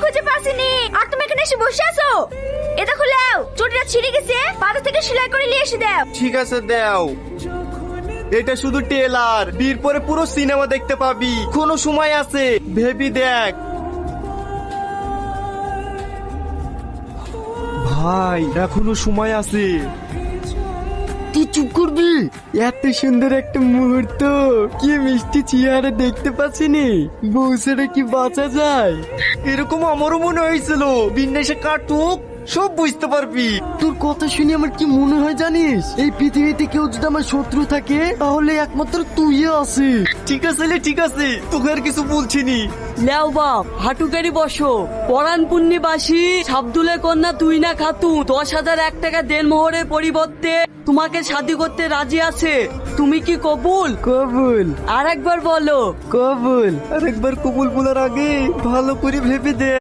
খুঁজে পাসিনি আর তুমি এখানে এসে বসে আছো। এটা খুলেও চটিটা ছিঁড়ে গেছে, বাজার থেকে সেলাই করে নিয়ে এসে দাও। ঠিক আছে দাও। এটা শুধু টেলার, বিয়ের পরে পুরো সিনেমা দেখতে পাবি, কোনো সময় আছে ভেবি দেখ। ভাই এখনো সময় আছে। তুই চুপ করবি। এত সুন্দর একটা মুহূর্ত, কি মিষ্টি চেহারা দেখতে পাচ্ছিনি। বউ ছেড়ে কি বাঁচা যায়? এরকম আমারও মনে হয়েছিল, বিন্যাসে কাটুক সব বুঝতে পারবি। তোর কথা শুনে আমার কি মনে হয় জানিস, এই পৃথিবীতে কেউ যদি আমার শত্রু থাকে তাহলে একমাত্র তুই আছিস। ঠিক আছে লে, ঠিক আছে, তোকে আর কিছু বলছিনি। লেও বাপ হাঁটুকারি বসো। পরাণ পুণ্যবাসী সাবদুলের কন্যা তুই না খাতু 10,001 টাকা দেনমোহরের পরিবর্তে তোমাকে শাদী করতে রাজি আছে। তুমি কি কবুল? কবুল। আর একবার বলো। কবুল। আর একবার কবুল বলার আগে ভালো করে ভেবে দে।